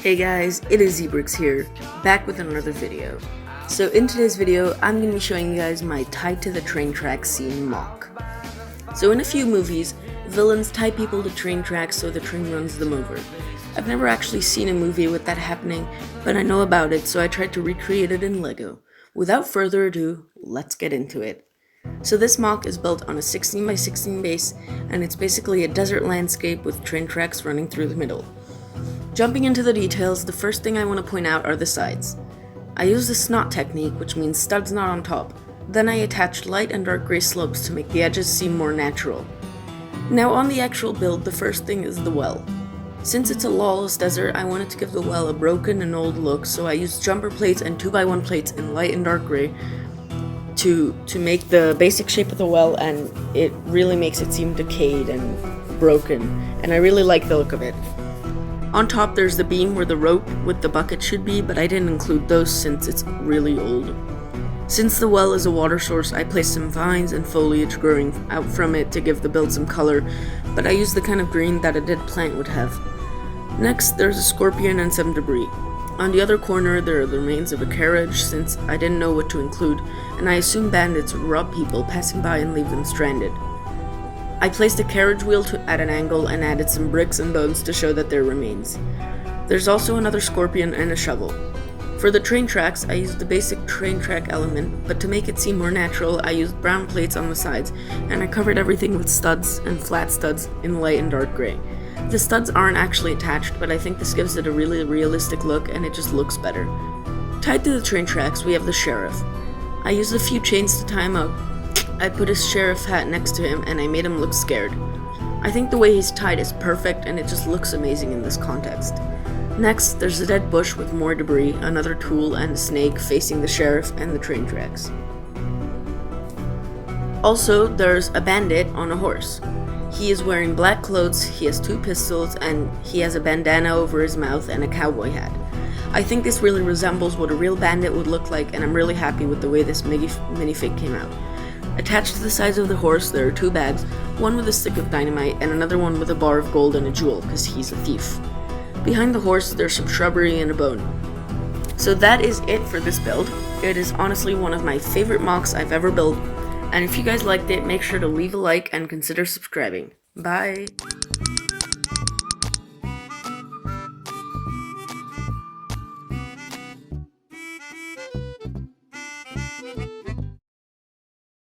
Hey guys, it is Zebrix here, back with another video. So in today's video, I'm going to be showing you guys my tied to the train track scene MOC. So in a few movies, villains tie people to train tracks so the train runs them over. I've never actually seen a movie with that happening, but I know about it, so I tried to recreate it in LEGO. Without further ado, let's get into it. So this MOC is built on a 16x16 base, and it's basically a desert landscape with train tracks running through the middle. Jumping into the details, the first thing I want to point out are the sides. I used the snot technique, which means studs not on top. Then I attached light and dark gray slopes to make the edges seem more natural. Now on the actual build, the first thing is the well. Since it's a lawless desert, I wanted to give the well a broken and old look, so I used jumper plates and 2x1 plates in light and dark gray to make the basic shape of the well, and it really makes it seem decayed and broken, and I really like the look of it. On top there's the beam where the rope with the bucket should be, but I didn't include those since it's really old. Since the well is a water source, I placed some vines and foliage growing out from it to give the build some color, but I used the kind of green that a dead plant would have. Next, there's a scorpion and some debris. On the other corner there are the remains of a carriage, since I didn't know what to include, and I assumed bandits would rob people passing by and leave them stranded. I placed a carriage wheel at an angle and added some bricks and bones to show that there remains. There's also another scorpion and a shovel. For the train tracks, I used the basic train track element, but to make it seem more natural, I used brown plates on the sides, and I covered everything with studs and flat studs in light and dark gray. The studs aren't actually attached, but I think this gives it a really realistic look and it just looks better. Tied to the train tracks, we have the sheriff. I used a few chains to tie him up. I put his sheriff hat next to him and I made him look scared. I think the way he's tied is perfect and it just looks amazing in this context. Next, there's a dead bush with more debris, another tool, and a snake facing the sheriff and the train tracks. Also, there's a bandit on a horse. He is wearing black clothes, he has 2 pistols, and he has a bandana over his mouth and a cowboy hat. I think this really resembles what a real bandit would look like, and I'm really happy with the way this minifig came out. Attached to the sides of the horse there are 2 bags, one with a stick of dynamite and another one with a bar of gold and a jewel, because he's a thief. Behind the horse there's some shrubbery and a bone. So that is it for this build. It is honestly one of my favorite MOCs I've ever built, and if you guys liked it, make sure to leave a like and consider subscribing. Bye!